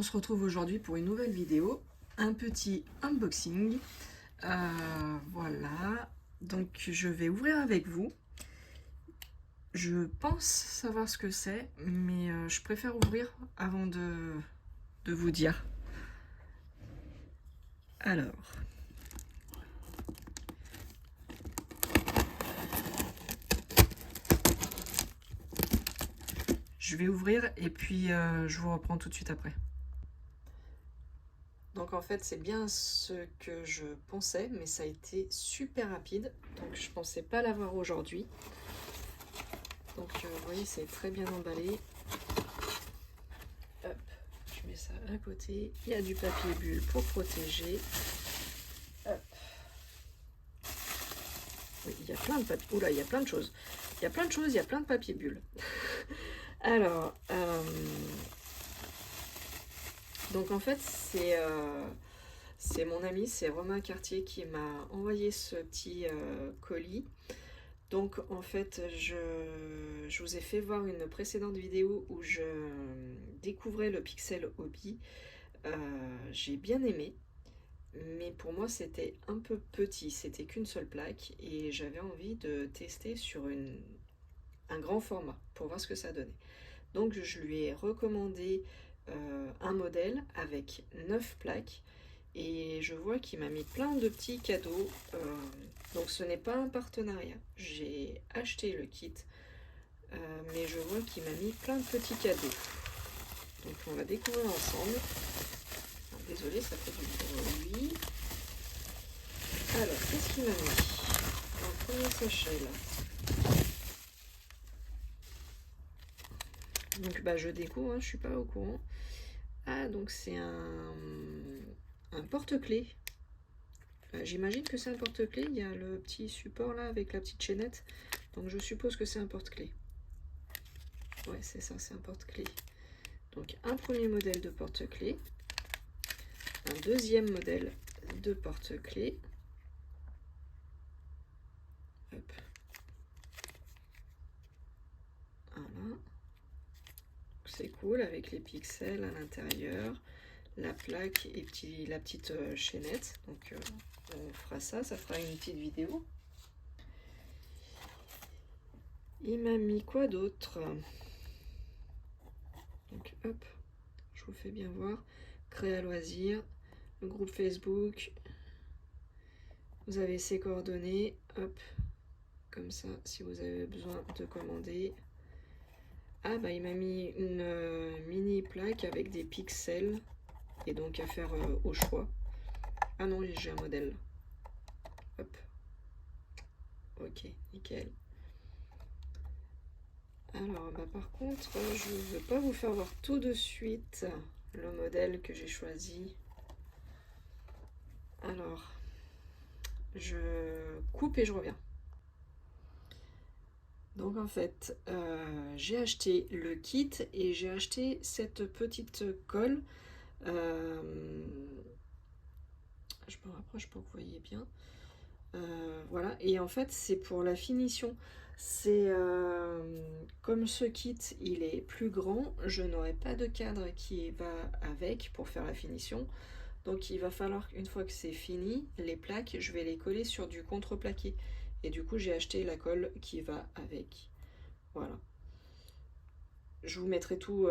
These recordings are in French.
se retrouve aujourd'hui pour une nouvelle vidéo, un petit unboxing. Voilà, donc je vais ouvrir avec vous. Je pense savoir ce que c'est, mais je préfère ouvrir avant de vous dire. Alors, je vais ouvrir et puis je vous reprends tout de suite après. Donc en fait c'est bien ce que je pensais, mais ça a été super rapide, donc je pensais pas l'avoir aujourd'hui. Donc vous voyez, c'est très bien emballé. Hop, je mets ça à côté. Il y a du papier bulle pour protéger. Hop. Oui, il y a plein de papier. Oula, il y a plein de choses. Il y a plein de choses, il y a plein de papier bulle. Alors, donc en fait, c'est mon ami, c'est Romain Cartier qui m'a envoyé ce petit colis. Donc en fait, je vous ai fait voir une précédente vidéo où je découvrais le Pixel Hobby. J'ai bien aimé, mais pour moi c'était un peu petit, c'était qu'une seule plaque et j'avais envie de tester sur un grand format pour voir ce que ça donnait. Donc je lui ai recommandé un modèle avec 9 plaques. Et je vois qu'il m'a mis plein de petits cadeaux. Donc ce n'est pas un partenariat. J'ai acheté le kit, mais je vois qu'il m'a mis plein de petits cadeaux. Donc on va découvrir ensemble. Alors, désolé, ça fait du bruit. Alors, qu'est-ce qu'il m'a mis dans le premier sachet là? Donc bah je découvre, hein, je suis pas au courant. Ah, donc c'est un porte-clés. J'imagine que c'est un porte-clés, il y a le petit support là avec la petite chaînette, donc je suppose que c'est un porte-clés. Ouais, c'est ça, c'est un porte-clés. Donc un premier modèle de porte-clés, un deuxième modèle de porte-clés. Hop. Voilà. C'est cool avec les pixels à l'intérieur, la plaque et la petite chaînette. Donc on fera ça fera une petite vidéo. Il m'a mis quoi d'autre? Donc hop, je vous fais bien voir. Créa loisir, le groupe Facebook. Vous avez ses coordonnées. Hop, comme ça, si vous avez besoin de commander. Ah bah il m'a mis une mini plaque avec des pixels. Et donc à faire au choix. Ah non, j'ai un modèle. Hop. Ok, nickel. Alors, bah par contre, je ne veux pas vous faire voir tout de suite le modèle que j'ai choisi. Alors, je coupe et je reviens. Donc en fait, j'ai acheté le kit et j'ai acheté cette petite colle. Je me rapproche pour que vous voyez bien. Voilà, et en fait c'est pour la finition. C'est comme ce kit il est plus grand, je n'aurai pas de cadre qui va avec pour faire la finition. Donc il va falloir qu'une fois que c'est fini, les plaques, je vais les coller sur du contreplaqué. Et du coup j'ai acheté la colle qui va avec. Voilà. Je vous mettrai tout,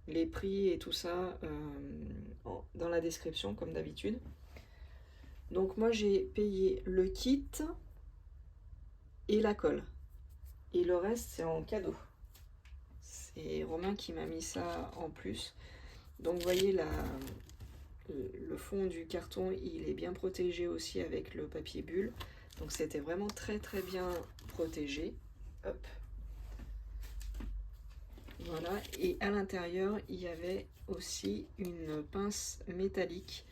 les prix et tout ça dans la description comme d'habitude. Donc moi j'ai payé le kit et la colle. Et le reste c'est en cadeau. C'est Romain qui m'a mis ça en plus. Donc vous voyez le fond du carton il est bien protégé aussi avec le papier bulle. Donc c'était vraiment très très bien protégé. Hop. Voilà, et à l'intérieur il y avait aussi une pince métallique.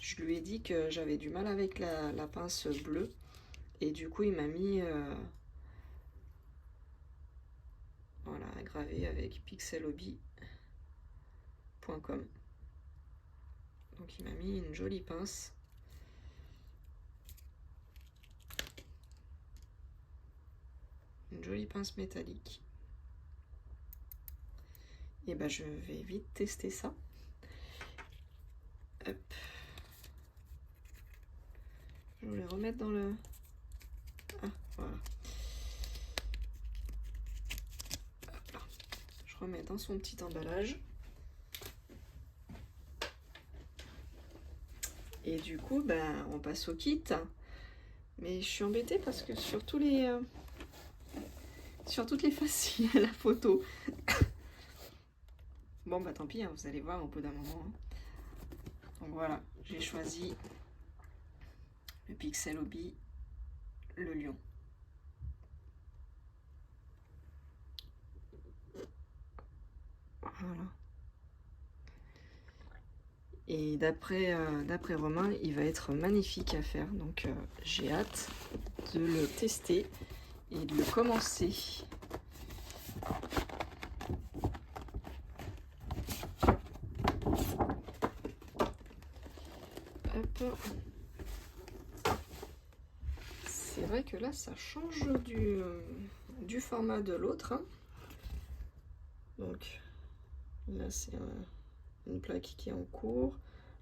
Je lui ai dit que j'avais du mal avec la pince bleue et du coup il m'a mis voilà, gravé avec pixelhobby.com. Donc il m'a mis une jolie pince. Une jolie pince métallique. Et ben je vais vite tester ça. Hop. Je vais les remettre dans le... Ah, voilà. Hop là. Je remets dans son petit emballage. Et du coup, ben, on passe au kit. Mais je suis embêtée parce que sur tous les... sur toutes les faces, il y a la photo. Bon, bah tant pis, hein, vous allez voir au bout d'un moment. Hein. Donc voilà, j'ai choisi le Pixel Hobby, le lion. Voilà. Et d'après Romain, il va être magnifique à faire. Donc j'ai hâte de le tester et de le commencer. Hop. C'est vrai que là, ça change du format de l'autre. Hein. Donc là, c'est une plaque qui est en cours.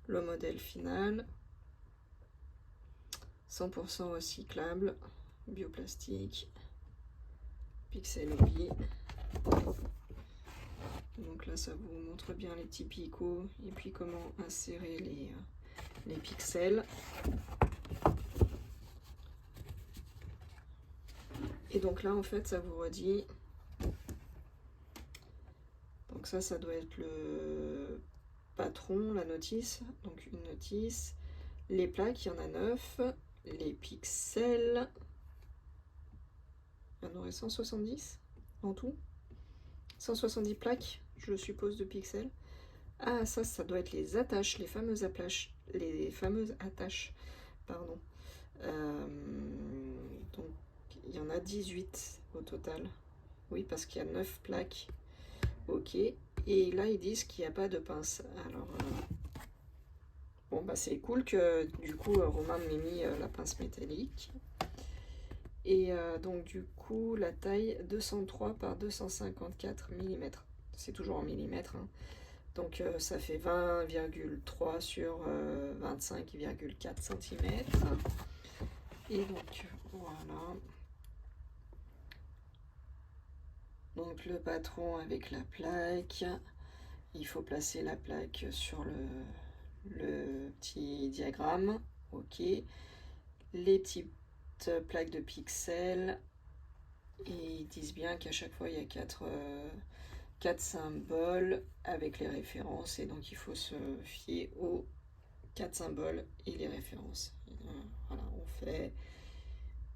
Le modèle final. 100% recyclable. Bioplastique. Pixel Hobby. Donc là, ça vous montre bien les petits picots et puis comment insérer les pixels. Et donc là, en fait, ça vous redit. Donc ça doit être le patron, la notice. Donc une notice. Les plaques, il y en a 9. Les pixels. Il y en aurait 170 en tout. 170 plaques, je suppose, de pixels. Ah, ça doit être les attaches, les fameuses attaches, pardon. Donc, il y en a 18 au total. Oui, parce qu'il y a 9 plaques. Ok. Et là, ils disent qu'il n'y a pas de pince. Alors, bon, bah c'est cool que, du coup, Romain m'ait mis la pince métallique. Et donc, du coup, la taille 203 par 254 mm. C'est toujours en millimètres, hein. Donc ça fait 20,3 sur 25,4 cm. Et donc voilà. Donc le patron avec la plaque. Il faut placer la plaque sur le petit diagramme. Ok. Les petites plaques de pixels. Et ils disent bien qu'à chaque fois il y a 4 symboles avec les références, et donc il faut se fier aux 4 symboles et les références. Et voilà, on fait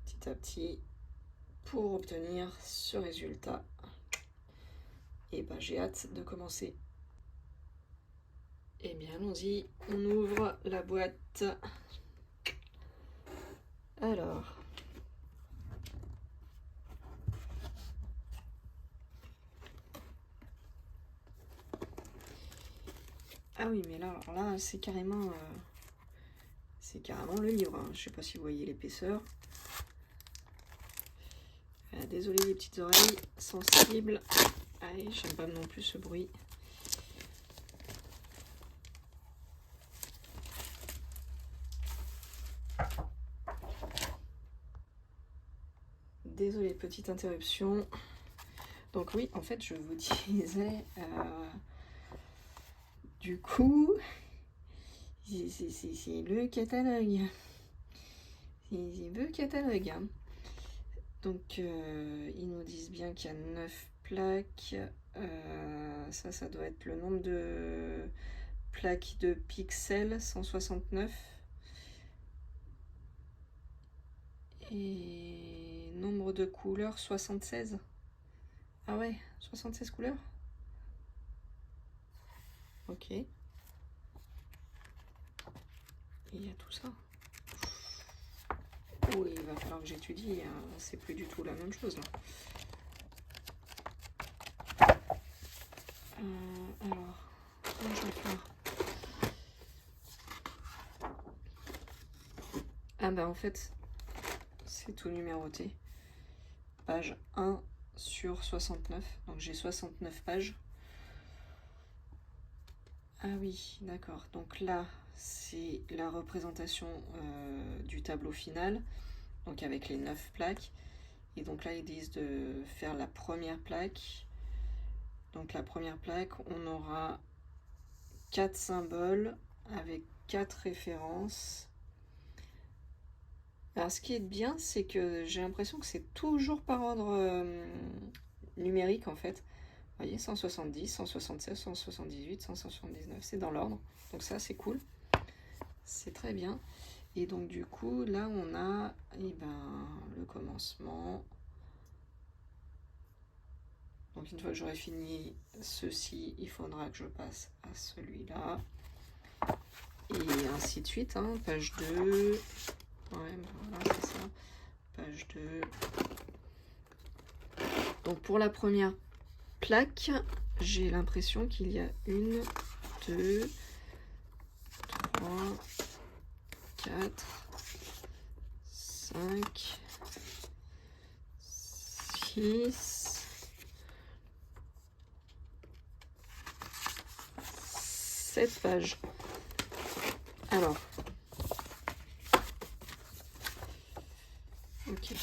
petit à petit pour obtenir ce résultat. Et ben j'ai hâte de commencer. Et bien allons-y, on ouvre la boîte. Alors. Ah oui, mais là, alors là, c'est carrément le livre. Hein. Je sais pas si vous voyez l'épaisseur. Désolé les petites oreilles sensibles. Allez, j'aime pas non plus ce bruit. Désolé, petite interruption. Donc oui, en fait, je vous disais, du coup, c'est le catalogue. C'est le catalogue. Hein. Donc, ils nous disent bien qu'il y a 9 plaques. Ça doit être le nombre de plaques de pixels, 169. Et nombre de couleurs, 76. Ah ouais, 76 couleurs. Ok. Et il y a tout ça. Oui, il va falloir que j'étudie. Hein. C'est plus du tout la même chose là. Alors, comment je vais faire? Ah bah en fait, c'est tout numéroté. Page 1 sur 69. Donc j'ai 69 pages. Ah oui, d'accord. Donc là, c'est la représentation du tableau final, donc avec les 9 plaques. Et donc là, ils disent de faire la première plaque. Donc la première plaque, on aura 4 symboles avec 4 références. Alors ce qui est bien, c'est que j'ai l'impression que c'est toujours par ordre numérique en fait. Vous voyez, 170, 176, 178, 179, c'est dans l'ordre. Donc ça, c'est cool. C'est très bien. Et donc du coup, là, on a le commencement. Donc une fois que j'aurai fini ceci, il faudra que je passe à celui-là. Et ainsi de suite. Hein. Page 2. Ouais, voilà, c'est ça. Page 2. Donc pour la première plaque, j'ai l'impression qu'il y a 1, 2, 3, 4, 5, 6, 7 pages. Alors, ok.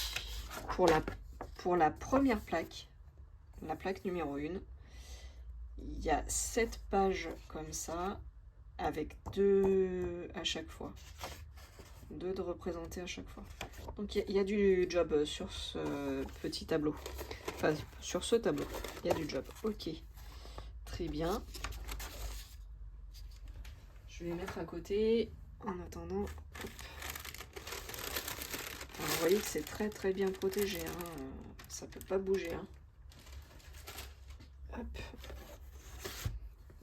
Pour la première plaque, la plaque numéro 1, il y a 7 pages comme ça, avec 2 à chaque fois. 2 de représenter à chaque fois. Donc il y a du job sur ce petit tableau. Enfin, sur ce tableau, il y a du job. Ok, très bien. Je vais mettre à côté en attendant. Alors, vous voyez que c'est très très bien protégé. Hein. Ça peut pas bouger. Hein. Hop.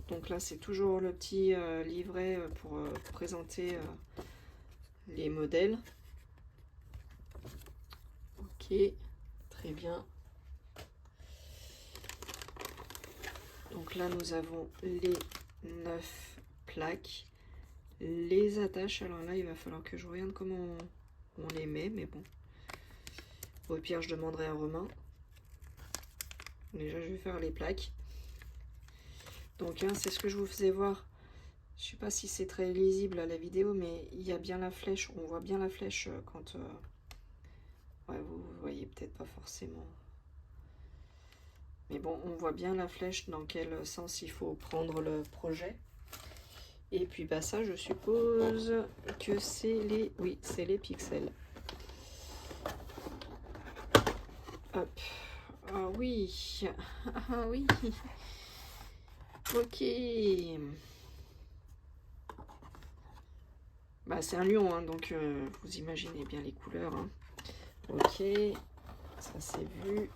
Donc là, c'est toujours le petit livret pour présenter les modèles. Ok, très bien. Donc là, nous avons les 9 plaques. Les attaches, alors là, il va falloir que je regarde comment on les met, mais bon. Au pire, je demanderai à Romain. Déjà, je vais faire les plaques. Donc, hein, c'est ce que je vous faisais voir. Je sais pas si c'est très lisible à la vidéo, mais il y a bien la flèche. On voit bien la flèche quand... Ouais, vous voyez peut-être pas forcément. Mais bon, on voit bien la flèche dans quel sens il faut prendre le projet. Et puis bah ça, je suppose que c'est les... Oui, c'est les pixels. Hop. Ah oui. Ah oui. Ok. Bah c'est un lion, hein, donc vous imaginez bien les couleurs. Hein. Ok. Ça c'est vu.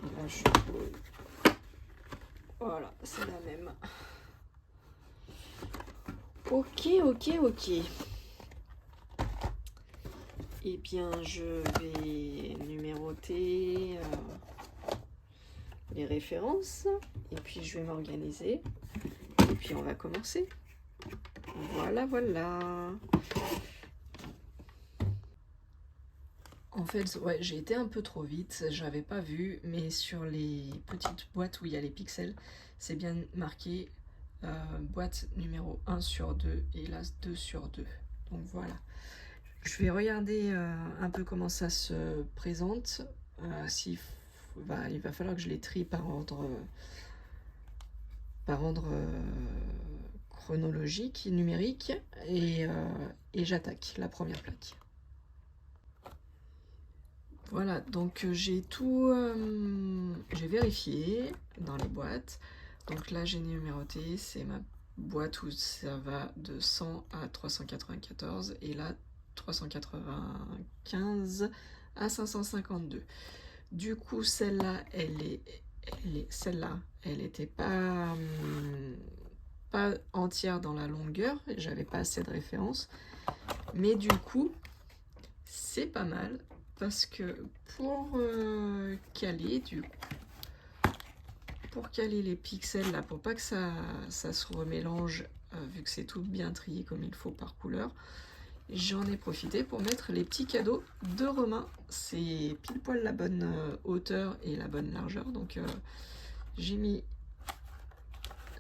Et là je suppose... Voilà, c'est la même. Ok, ok, ok. Eh bien, je vais numéroter les références. Et puis, je vais m'organiser. Et puis, on va commencer. Voilà, voilà. En fait, ouais, j'ai été un peu trop vite. J'avais pas vu. Mais sur les petites boîtes où il y a les pixels, c'est bien marqué boîte numéro 1 sur 2 et là 2 sur 2. Donc, voilà. Je vais regarder un peu comment ça se présente. Il va falloir que je les trie par ordre chronologique, numérique, et j'attaque la première plaque. Voilà, donc j'ai vérifié dans les boîtes. Donc là, j'ai numéroté, c'est ma boîte où ça va de 100 à 394, et là, 395 à 552. Du coup, celle-là, elle n'était pas entière dans la longueur, j'avais pas assez de références, mais du coup, c'est pas mal parce que pour caler les pixels là, pour pas que ça se remélange, vu que c'est tout bien trié comme il faut par couleur, j'en ai profité pour mettre les petits cadeaux de Romain. C'est pile poil la bonne hauteur et la bonne largeur. Donc j'ai mis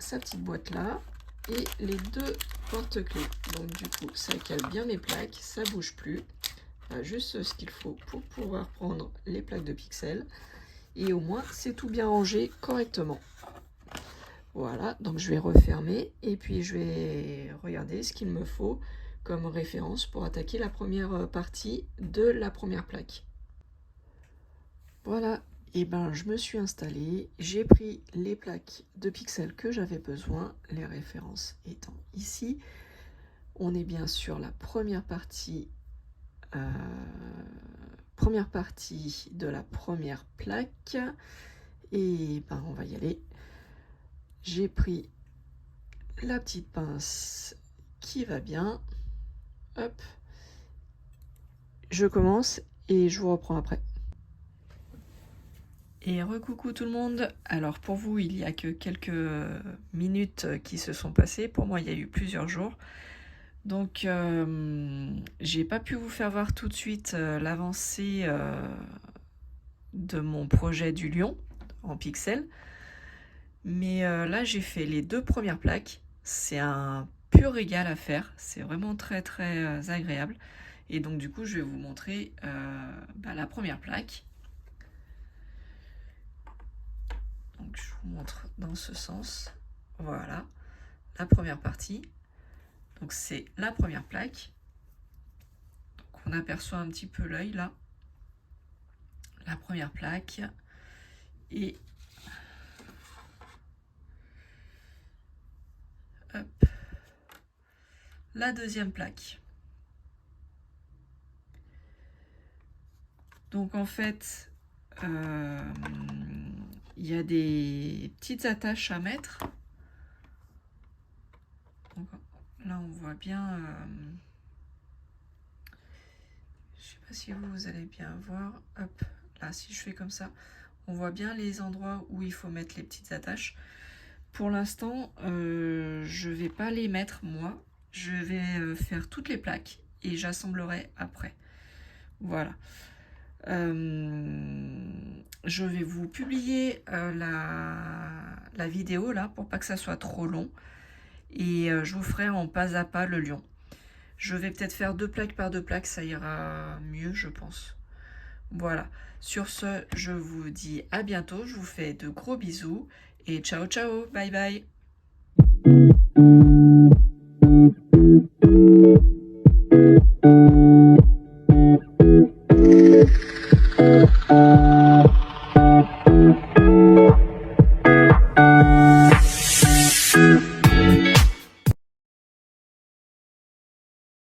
sa petite boîte là et les deux porte-clés. Donc du coup, ça cale bien mes plaques, ça bouge plus. Juste ce qu'il faut pour pouvoir prendre les plaques de pixels. Et au moins, c'est tout bien rangé correctement. Voilà, donc je vais refermer et puis je vais regarder ce qu'il me faut comme référence pour attaquer la première partie de la première plaque. Voilà, et ben je me suis installée, j'ai pris les plaques de pixels que j'avais besoin, les références étant ici. On est bien sur la première partie de la première plaque et ben on va y aller. J'ai pris la petite pince qui va bien, hop, je commence et je vous reprends après. Et recoucou tout le monde. Alors pour vous, il n'y a que quelques minutes qui se sont passées. Pour moi, il y a eu plusieurs jours. Donc j'ai pas pu vous faire voir tout de suite l'avancée de mon projet du lion en pixels. Mais là, j'ai fait les deux premières plaques. C'est un pur régal à faire. C'est vraiment très très agréable. Et donc du coup, je vais vous montrer la première plaque. Donc je vous montre dans ce sens. Voilà, la première partie. Donc c'est la première plaque. Donc on aperçoit un petit peu l'œil là. La première plaque. Et hop, la deuxième plaque. Donc en fait, il y a des petites attaches à mettre. Donc, là on voit bien, je sais pas si vous allez bien voir, hop, là si je fais comme ça, on voit bien les endroits où il faut mettre les petites attaches. Pour l'instant, je vais pas les mettre moi, je vais faire toutes les plaques et j'assemblerai après. Voilà. Je vais vous publier la vidéo là pour pas que ça soit trop long et je vous ferai en pas à pas le lion. Je vais peut-être faire 2 plaques par 2 plaques, ça ira mieux je pense. Voilà, sur ce je vous dis à bientôt, je vous fais de gros bisous et ciao ciao, bye bye.